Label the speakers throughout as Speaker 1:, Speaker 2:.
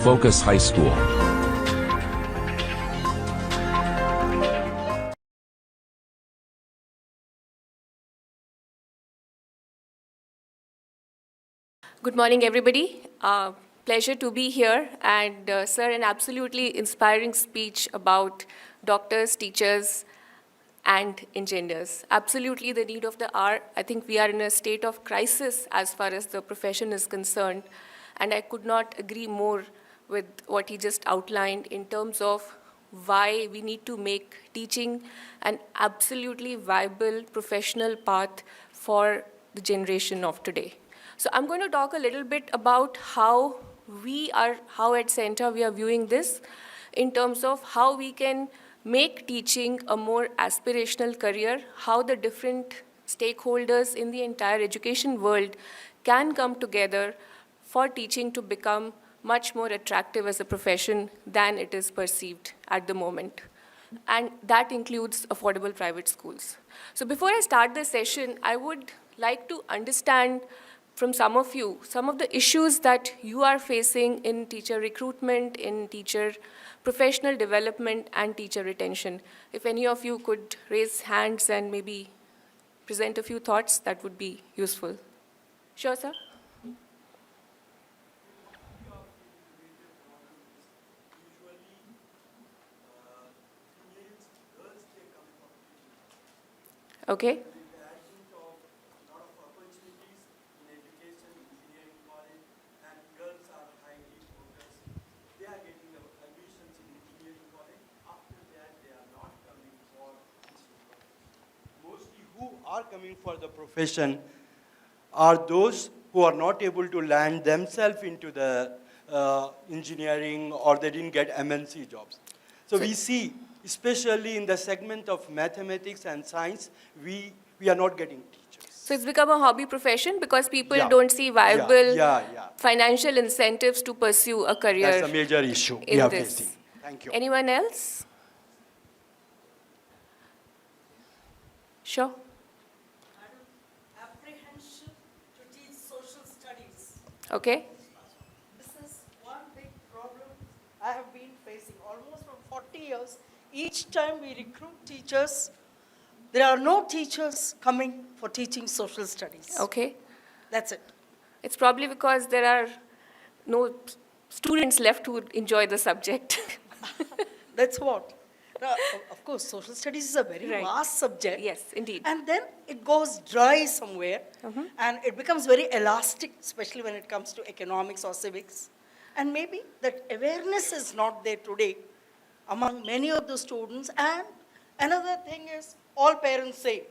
Speaker 1: Focus High School.
Speaker 2: Good morning, everybody. Pleasure to be here. And, sir, an absolutely inspiring speech about doctors, teachers, and engineers. Absolutely the need of the hour. I think we are in a state of crisis as far as the profession is concerned. And I could not agree more with what he just outlined in terms of why we need to make teaching an absolutely viable professional path for the generation of today. So I'm going to talk a little bit about how at Center we are viewing this in terms of how we can make teaching a more aspirational career, how the different stakeholders in the entire education world can come together for teaching to become much more attractive as a profession than it is perceived at the moment. And that includes affordable private schools. So before I start the session, I would like to understand from some of you, some of the issues that you are facing in teacher recruitment, in teacher professional development, and teacher retention. If any of you could raise hands and maybe present a few thoughts, that would be useful. Sure, sir. Okay.
Speaker 3: Are coming for the profession are those who are not able to land themselves into the engineering, or they didn't get MNC jobs. So we see, especially in the segment of mathematics and science, we are not getting teachers.
Speaker 2: So it's become a hobby profession because people
Speaker 3: Yeah.
Speaker 2: don't see viable
Speaker 3: Yeah.
Speaker 2: financial incentives to pursue a career.
Speaker 3: That's a major issue we
Speaker 2: in
Speaker 3: are
Speaker 2: this.
Speaker 3: facing. Thank you.
Speaker 2: Anyone else? Sure.
Speaker 4: Apprehension to teach social studies.
Speaker 2: Okay.
Speaker 4: This is one big problem I have been facing almost for 40 years. Each time we recruit teachers, there are no teachers coming for teaching social studies.
Speaker 2: Okay.
Speaker 4: That's it.
Speaker 2: It's probably because there are no students left who enjoy the subject.
Speaker 4: That's what. Now, of course, social studies is a very
Speaker 2: Right.
Speaker 4: vast subject.
Speaker 2: Yes, indeed.
Speaker 4: And then it goes dry somewhere, and it becomes very elastic, especially when it comes to economics or civics. And maybe that awareness is not there today among many of the students. And another thing is, all parents say,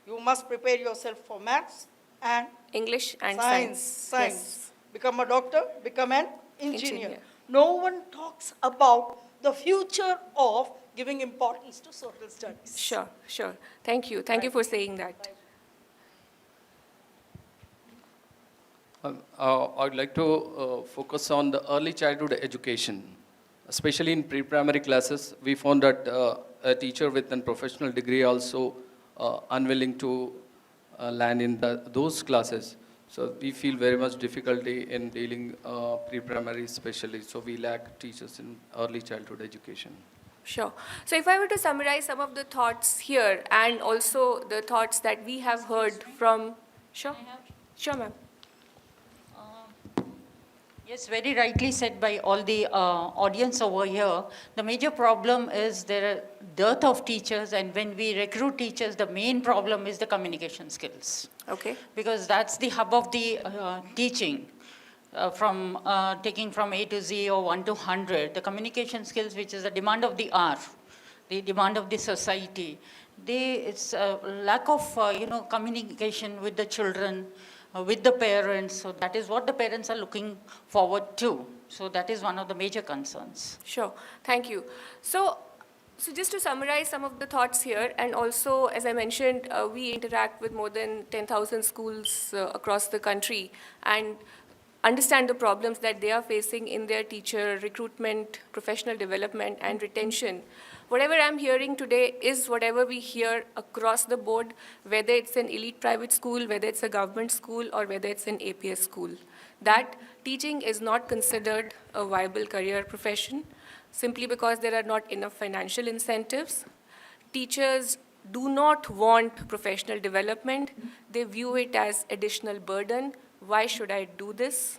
Speaker 4: you must prepare yourself for maths and
Speaker 2: English and
Speaker 4: science.
Speaker 2: Yes.
Speaker 4: Become a doctor, become an engineer.
Speaker 2: Engineer.
Speaker 4: No one talks about the future of giving importance to social studies.
Speaker 2: Sure. Thank you. Thank you for saying that.
Speaker 5: I'd like to focus on the early childhood education, especially in pre-primary classes. We found that a teacher with a professional degree also unwilling to land in those classes. So we feel very much difficulty in dealing pre-primary especially. So we lack teachers in early childhood education.
Speaker 2: Sure. So if I were to summarize some of the thoughts here and also the thoughts that we have heard from... Sure. Sure, ma'am.
Speaker 6: Yes, very rightly said by all the audience over here. The major problem is there are dearth of teachers, and when we recruit teachers, the main problem is the communication skills.
Speaker 2: Okay.
Speaker 6: Because that's the hub of the teaching. From taking from A to Z or 1 to 100, the communication skills, which is the demand of the hour, the demand of the society, it's a lack of communication with the children, with the parents. So that is what the parents are looking forward to. So that is one of the major concerns.
Speaker 2: Sure. Thank you. So just to summarize some of the thoughts here, and also, as I mentioned, we interact with more than 10,000 schools across the country and understand the problems that they are facing in their teacher recruitment, professional development, and retention. whatever I'm hearing today is whatever we hear across the board, whether it's an elite private school, whether it's a government school, or whether it's an APS school, that teaching is not considered a viable career profession simply because there are not enough financial incentives. Teachers do not want professional development. They view it as additional burden. Why should I do this?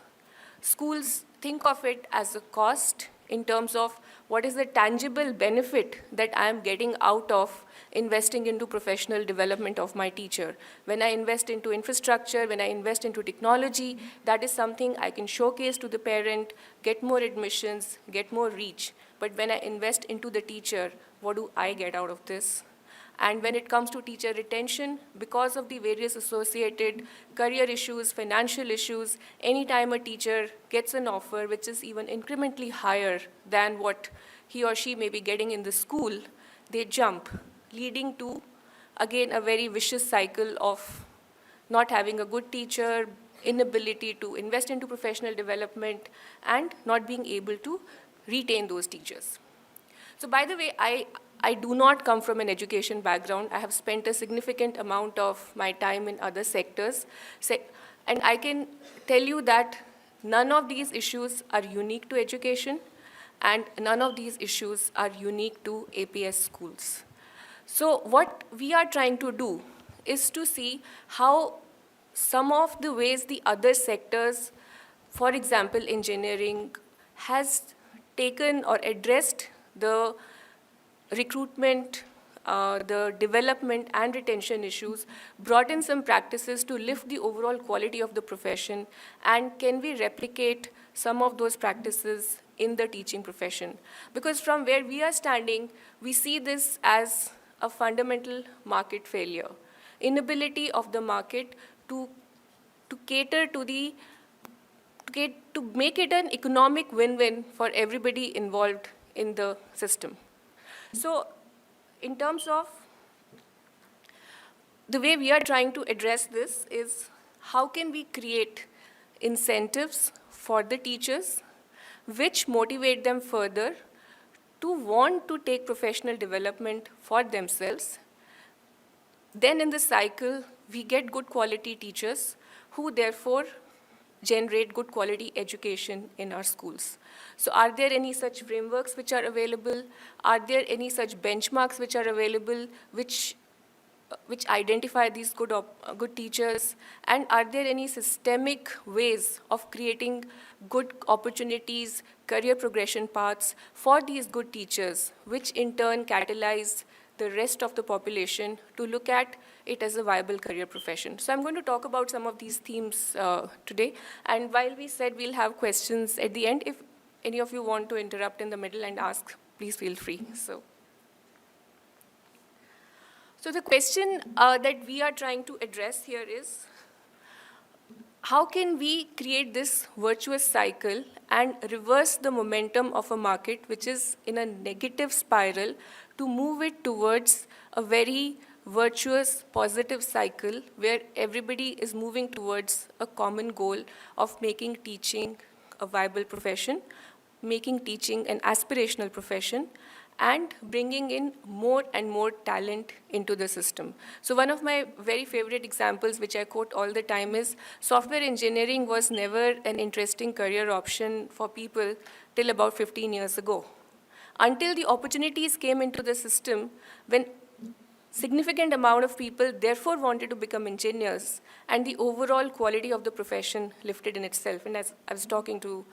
Speaker 2: Schools think of it as a cost in terms of what is the tangible benefit that I am getting out of investing into professional development of my teacher. When I invest into infrastructure, when I invest into technology, that is something I can showcase to the parent, get more admissions, get more reach. But when I invest into the teacher, what do I get out of this? And when it comes to teacher retention, because of the various associated career issues, financial issues, anytime a teacher gets an offer which is even incrementally higher than what he or she may be getting in the school, they jump, leading to, again, a very vicious cycle of not having a good teacher, inability to invest into professional development, and not being able to retain those teachers. So by the way, I do not come from an education background. I have spent a significant amount of my time in other sectors. And I can tell you that none of these issues are unique to education, and none of these issues are unique to APS schools. So what we are trying to do is to see how some of the ways the other sectors, for example, engineering, has taken or addressed the recruitment, the development and retention issues, brought in some practices to lift the overall quality of the profession, and can we replicate some of those practices in the teaching profession? Because from where we are standing, we see this as a fundamental market failure, inability of the market to cater to the to make it an economic win-win for everybody involved in the system. So in terms of the way we are trying to address this is how can we create incentives for the teachers which motivate them further to want to take professional development for themselves. Then in the cycle, we get good quality teachers who therefore generate good quality education in our schools. So are there any such frameworks which are available? Are there any such benchmarks which are available which identify these good teachers? And are there any systemic ways of creating good opportunities, career progression paths for these good teachers, which in turn catalyze the rest of the population to look at it as a viable career profession? So I'm going to talk about some of these themes today. And while we said we'll have questions at the end, if any of you want to interrupt in the middle and ask, please feel free. So the question that we are trying to address here is, how can we create this virtuous cycle and reverse the momentum of a market which is in a negative spiral to move it towards a very virtuous, positive cycle where everybody is moving towards a common goal of making teaching a viable profession, making teaching an aspirational profession, and bringing in more and more talent into the system. So one of my very favorite examples, which I quote all the time, is software engineering was never an interesting career option for people till about 15 years ago. Until the opportunities came into the system, when significant amount of people therefore wanted to become engineers, and the overall quality of the profession lifted in itself. And as I was talking to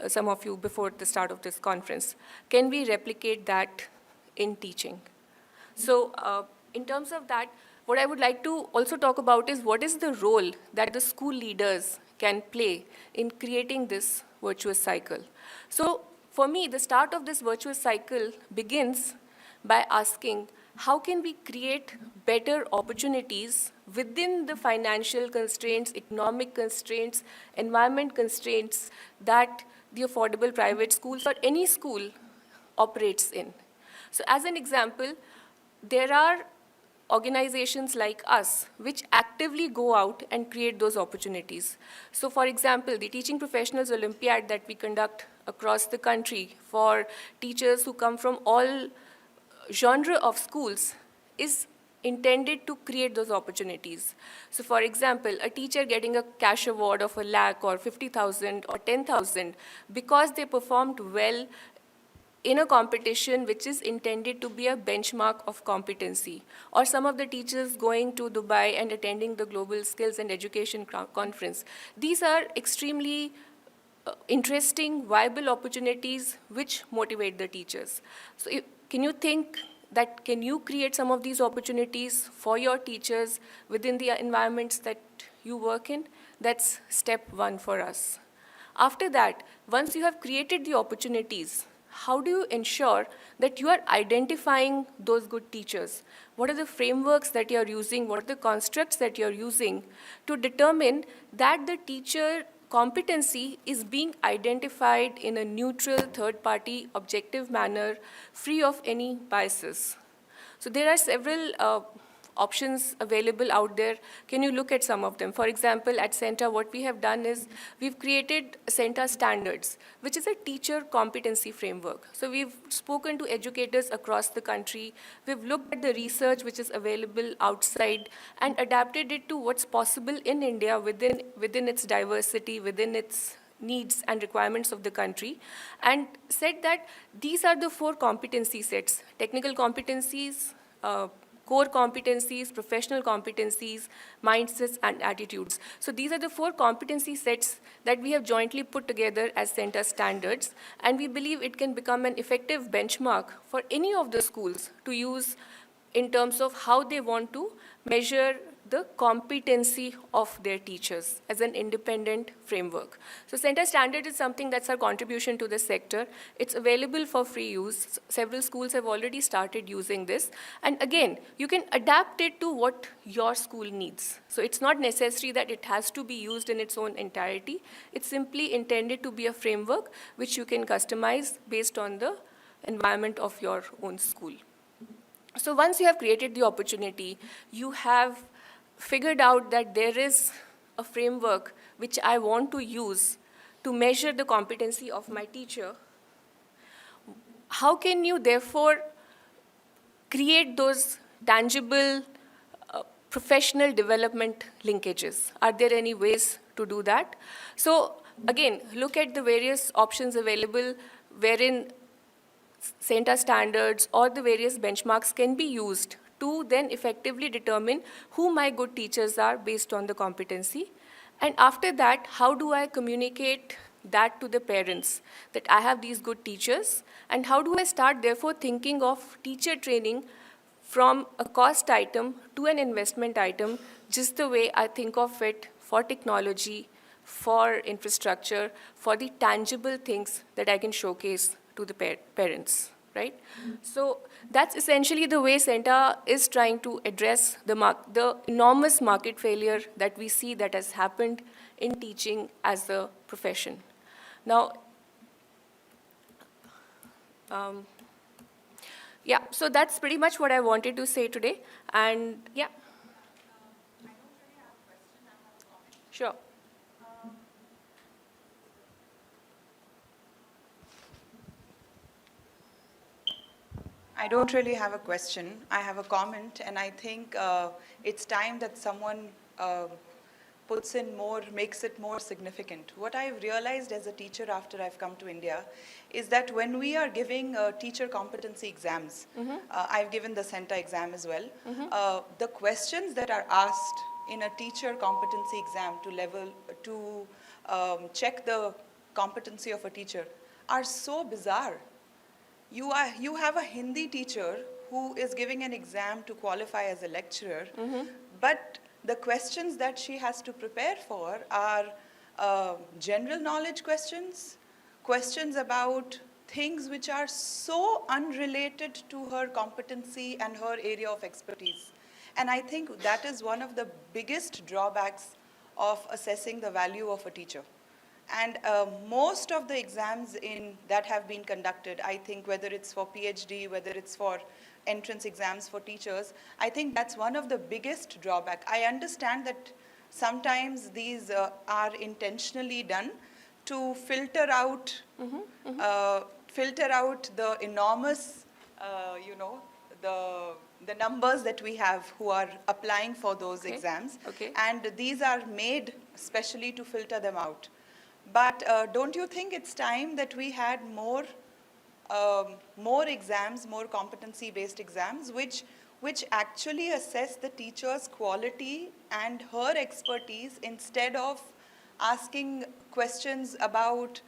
Speaker 2: some of you before the start of this conference, can we replicate that in teaching? So in terms of that, what I would like to also talk about is what is the role that the school leaders can play in creating this virtuous cycle. So for me, the start of this virtuous cycle begins by asking, how can we create better opportunities within the financial constraints, economic constraints, environment constraints that the affordable private schools or any school operates in? So as an example, there are organizations like us which actively go out and create those opportunities. So for example, the Teaching Professionals Olympiad that we conduct across the country for teachers who come from all genre of schools is intended to create those opportunities. So for example, a teacher getting a cash award of 1 lakh or 50,000 or 10,000 because they performed well in a competition which is intended to be a benchmark of competency. Or some of the teachers going to Dubai and attending the Global Skills and Education Conference. These are extremely interesting, viable opportunities which motivate the teachers. So can you think that can you create some of these opportunities for your teachers within the environments that you work in? That's step one for us. After that, once you have created the opportunities, how do you ensure that you are identifying those good teachers? What are the frameworks that you're using? What are the constructs that you're using to determine that the teacher competency is being identified in a neutral, third-party, objective manner, free of any biases? So there are several options available out there. Can you look at some of them? For example, at CENTA, what we have done is we've created CENTA Standards, which is a teacher competency framework. So we've spoken to educators across the country. We've looked at the research which is available outside and adapted it to what's possible in India within its diversity, within its needs and requirements of the country, and said that these are the 4 competency sets: technical competencies, core competencies, professional competencies, mindsets, and attitudes. So these are the 4 competency sets that we have jointly put together as CENTA Standards, and we believe it can become an effective benchmark for any of the schools to use in terms of how they want to measure the competency of their teachers as an independent framework. So CENTA Standard is something that's our contribution to the sector. It's available for free use. Several schools have already started using this. And again, you can adapt it to what your school needs. So it's not necessary that it has to be used in its own entirety. It's simply intended to be a framework which you can customize based on the environment of your own school. So once you have created the opportunity, you have figured out that there is a framework which I want to use to measure the competency of my teacher, how can you therefore create those tangible professional development linkages? Are there any ways to do that? So again, look at the various options available wherein CENTA Standards or the various benchmarks can be used to then effectively determine who my good teachers are based on the competency. And after that, how do I communicate that to the parents, that I have these good teachers? And how do I start, therefore, thinking of teacher training from a cost item to an investment item, just the way I think of it for technology, for infrastructure, for the tangible things that I can showcase to the parents, right? So that's essentially the way CENTA is trying to address the enormous market failure that we see that has happened in teaching as a profession. Now, yeah, so that's pretty much what I wanted to say today. And yeah. Sure.
Speaker 1: I don't really have a question. I have a comment, and I think it's time that someone puts in more, makes it more significant. What I've realized as a teacher after I've come to India is that when we are giving teacher competency exams, I've given the CENTA exam as well, the questions that are asked in a teacher competency exam to check the competency of a teacher are so bizarre. You have a Hindi teacher who is giving an exam to qualify as a lecturer, but the questions that she has to prepare for are general knowledge questions, questions about things which are so unrelated to her competency and her area of expertise. And I think that is one of the biggest drawbacks of assessing the value of a teacher. And most of the exams that have been conducted, I think whether it's for PhD, whether it's for entrance exams for teachers, I think that's one of the biggest drawback. I understand that sometimes these are intentionally done to filter out the enormous, the numbers that we have who are applying for those
Speaker 2: Okay,
Speaker 1: exams.
Speaker 2: okay.
Speaker 1: And these are made specially to filter them out. But don't you think it's time that we had more exams, more competency-based exams, which actually assess the teacher's quality and her expertise instead of asking questions about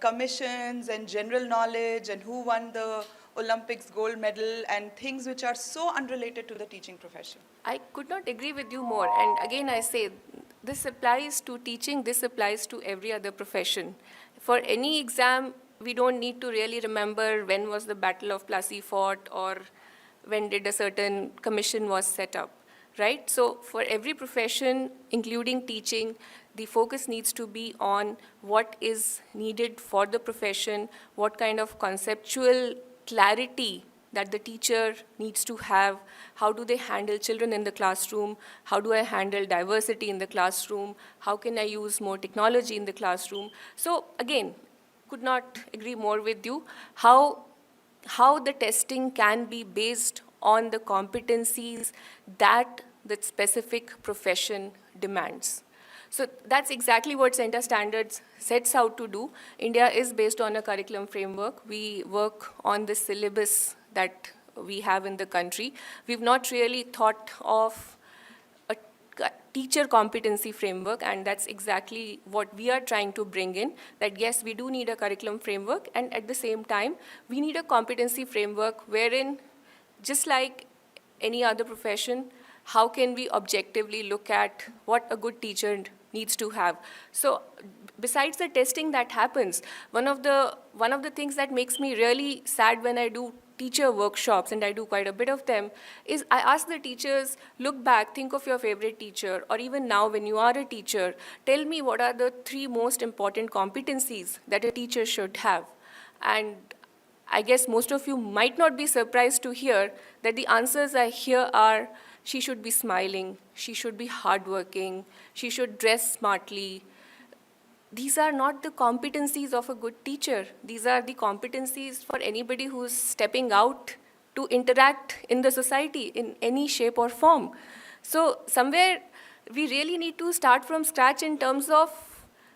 Speaker 1: commissions and general knowledge and who won the Olympics gold medal and things which are so unrelated to the teaching profession?
Speaker 2: I could not agree with you more. And again, I say this applies to teaching, this applies to every other profession. For any exam, we don't need to really remember when was the Battle of Plassey fought or when did a certain commission was set up, right? So for every profession, including teaching, the focus needs to be on what is needed for the profession, what kind of conceptual clarity that the teacher needs to have, how do they handle children in the classroom, how do I handle diversity in the classroom, how can I use more technology in the classroom. So again, could not agree more with you, how the testing can be based on the competencies that the specific profession demands. So that's exactly what Center Standards sets out to do. India is based on a curriculum framework. We work on the syllabus that we have in the country. We've not really thought of a teacher competency framework, and that's exactly what we are trying to bring in, that yes, we do need a curriculum framework, and at the same time, we need a competency framework wherein, just like any other profession, how can we objectively look at what a good teacher needs to have. So besides the testing that happens, one of the things that makes me really sad when I do teacher workshops, and I do quite a bit of them, is I ask the teachers, look back, think of your favorite teacher, or even now when you are a teacher, tell me what are the 3 most important competencies that a teacher should have. And I guess most of you might not be surprised to hear that the answers I hear are, she should be smiling, she should be hardworking, she should dress smartly. These are not the competencies of a good teacher. These are the competencies for anybody who's stepping out to interact in the society in any shape or form. So somewhere we really need to start from scratch in terms of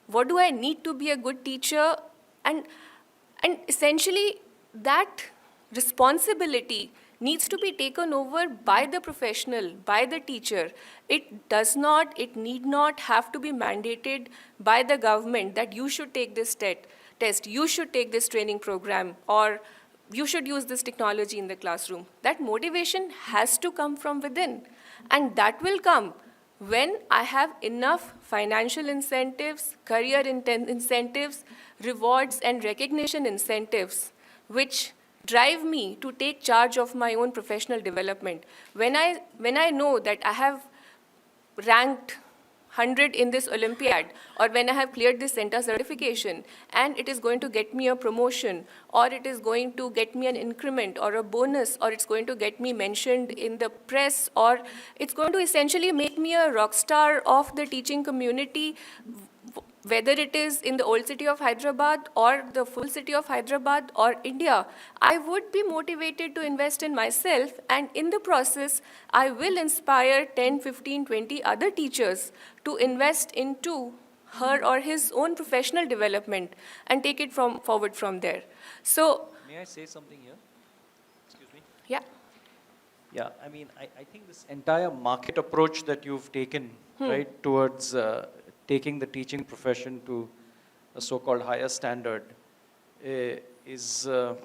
Speaker 2: what do I need to be a good teacher, and essentially that responsibility needs to be taken over by the professional, by the teacher. It need not have to be mandated by the government that you should take this test, you should take this training program, or you should use this technology in the classroom. That motivation has to come from within. And that will come when I have enough financial incentives, career incentives, rewards and recognition incentives, which drive me to take charge of my own professional development. When I know that I have ranked 100 in this Olympiad, or when I have cleared this center certification, and it is going to get me a promotion, or it is going to get me an increment or a bonus, or it's going to get me mentioned in the press, or it's going to essentially make me a rock star of the teaching community, whether it is in the old city of Hyderabad or the full city of Hyderabad or India, I would be motivated to invest in myself, and in the process, I will inspire 10, 15, 20 other teachers to invest into her or his own professional development and take it forward from there. So,
Speaker 7: May I say something here? Excuse me.
Speaker 2: yeah.
Speaker 7: Yeah, I mean, I think this entire market approach that you've taken, right, towards taking the teaching profession to a so-called higher standard is a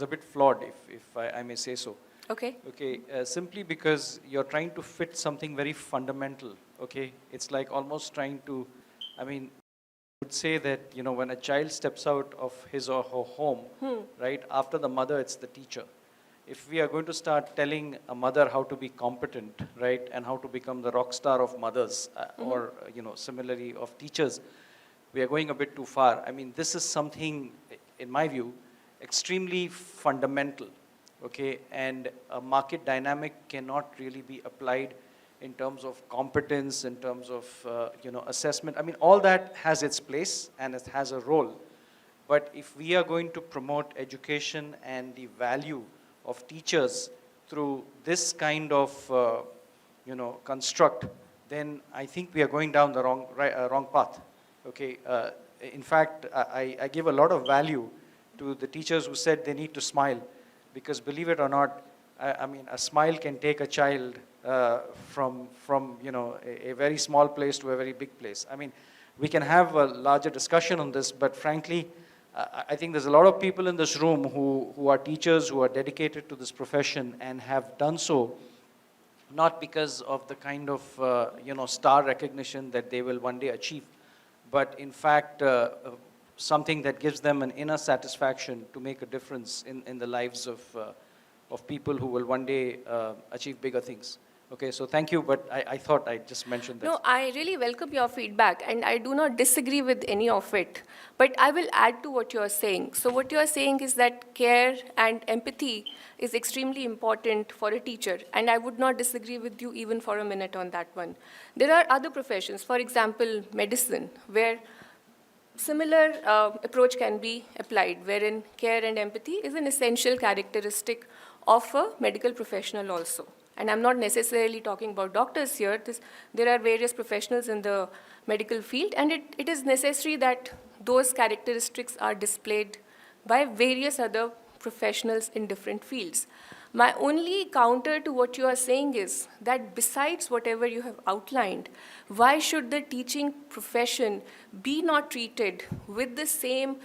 Speaker 7: bit flawed, if I may say so.
Speaker 2: Okay.
Speaker 7: Okay, simply because you're trying to fit something very fundamental, okay? It's like almost trying to, I mean, I would say that, you know, when a child steps out of his or her home, right, after the mother, it's the teacher. If we are going to start telling a mother how to be competent, right, and how to become the rock star of mothers, or, you know, similarly of teachers, we are going a bit too far. I mean, this is something, in my view, extremely fundamental, okay, and a market dynamic cannot really be applied in terms of competence, in terms of, you know, assessment. I mean, all that has its place and it has a role. But if we are going to promote education and the value of teachers through this kind of, construct, then I think we are going down the wrong path. Okay. In fact, I give a lot of value to the teachers who said they need to smile, because believe it or not, I mean, a smile can take a child from a very small place to a very big place. I mean, we can have a larger discussion on this, but frankly, I think there's a lot of people in this room who are teachers, who are dedicated to this profession and have done so not because of the kind of, star recognition that they will one day achieve, but in fact, something that gives them an inner satisfaction to make a difference in the lives of people who will one day achieve bigger things. Okay, so thank you, but I thought I'd just mention that.
Speaker 2: No, I really welcome your feedback, and I do not disagree with any of it. But I will add to what you are saying. So what you are saying is that care and empathy is extremely important for a teacher, and I would not disagree with you even for a minute on that one. There are other professions, for example, medicine, where similar approach can be applied, wherein care and empathy is an essential characteristic of a medical professional also. And I'm not necessarily talking about doctors here. There are various professionals in the medical field, and it is necessary that those characteristics are displayed by various other professionals in different fields. My only counter to what you are saying is that besides whatever you have outlined, why should the teaching profession be not treated with the same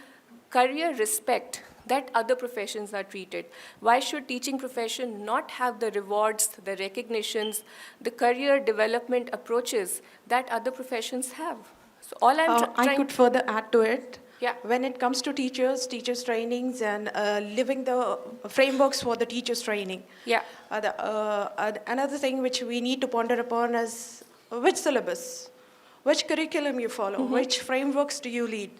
Speaker 2: career respect that other professions are treated? Why should teaching profession not have the rewards, the recognitions, the career development approaches that other professions have? So all I'm
Speaker 8: I could further add to it.
Speaker 2: Yeah.
Speaker 8: When it comes to teachers trainings and living the frameworks for the teachers training.
Speaker 2: Yeah.
Speaker 8: Another thing which we need to ponder upon is which syllabus, which curriculum you follow, which frameworks do you lead?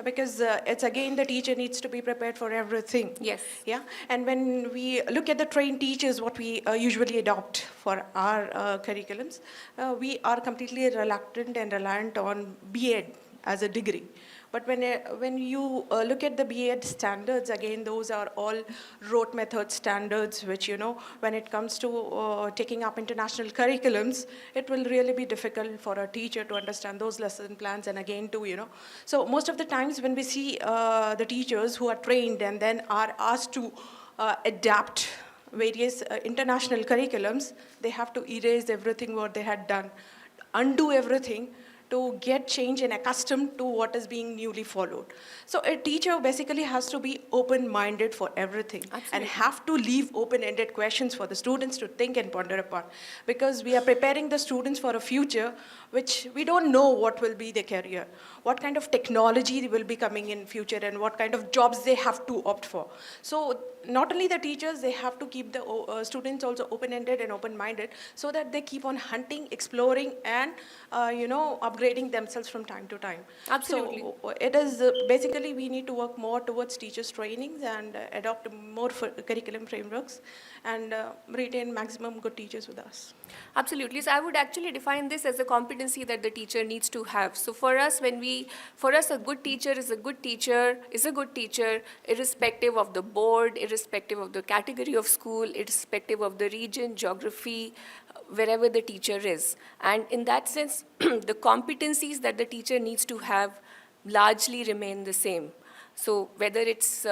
Speaker 8: Because it's again the teacher needs to be prepared for everything.
Speaker 2: Yes.
Speaker 8: Yeah. And when we look at the trained teachers, what we usually adopt for our curriculums, we are completely reluctant and reliant on B.Ed as a degree. But when you look at the B.Ed standards, again, those are all rote method standards, which, when it comes to taking up international curriculums, it will really be difficult for a teacher to understand those lesson plans and again to, So most of the times when we see the teachers who are trained and then are asked to adapt various international curriculums, they have to erase everything what they had done, undo everything, to get change and accustomed to what is being newly followed. So a teacher basically has to be open-minded for everything.
Speaker 2: Absolutely.
Speaker 8: And have to leave open-ended questions for the students to think and ponder upon. Because we are preparing the students for a future which we don't know what will be their career, what kind of technology will be coming in future, and what kind of jobs they have to opt for. So not only the teachers, they have to keep the students also open-ended and open-minded so that they keep on hunting, exploring, and upgrading themselves from time to time.
Speaker 2: Absolutely.
Speaker 8: So it is basically we need to work more towards teachers' trainings and adopt more curriculum frameworks and retain maximum good teachers with us.
Speaker 2: Absolutely. So I would actually define this as a competency that the teacher needs to have. So for us, a good teacher is a good teacher, irrespective of the board, irrespective of the category of school, irrespective of the region, geography, wherever the teacher is. And in that sense, the competencies that the teacher needs to have largely remain the same. So whether it's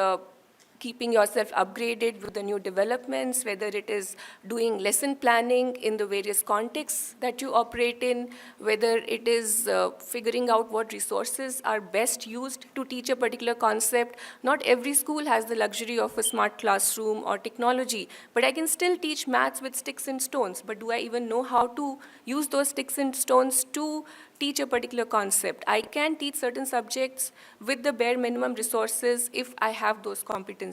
Speaker 2: keeping yourself upgraded with the new developments, whether it is doing lesson planning in the various contexts that you operate in, whether it is figuring out what resources are best used to teach a particular concept. Not every school has the luxury of a smart classroom or technology, but I can still teach maths with sticks and stones. But do I even know how to use those sticks and stones to teach a particular concept? I can teach certain subjects with the bare minimum resources if I have those competencies.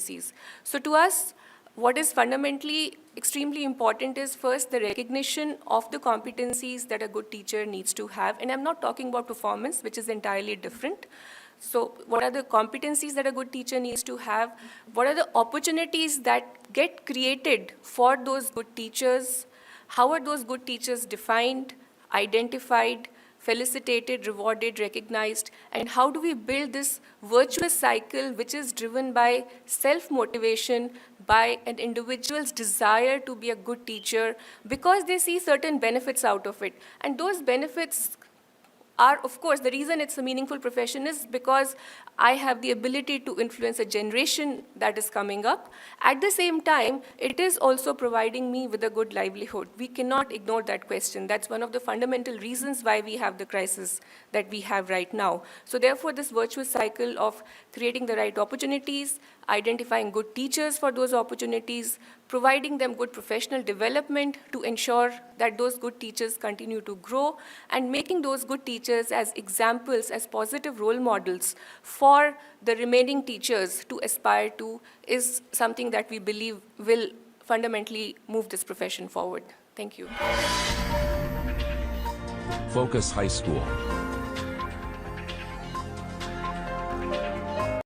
Speaker 2: So to us, what is fundamentally extremely important is first the recognition of the competencies that a good teacher needs to have. And I'm not talking about performance, which is entirely different. So what are the competencies that a good teacher needs to have? What are the opportunities that get created for those good teachers? How are those good teachers defined, identified, felicitated, rewarded, recognized, and how do we build this virtuous cycle which is driven by self-motivation, by an individual's desire to be a good teacher because they see certain benefits out of it. And those benefits are, of course, the reason it's a meaningful profession is because I have the ability to influence a generation that is coming up. At the same time, it is also providing me with a good livelihood. We cannot ignore that question. That's one of the fundamental reasons why we have the crisis that we have right now. So therefore, this virtuous cycle of creating the right opportunities, identifying good teachers for those opportunities, providing them good professional development to ensure that those good teachers continue to grow, and making those good teachers as examples, as positive role models for the remaining teachers to aspire to is something that we believe will fundamentally move this profession forward. Thank you.
Speaker 9: Focus High School.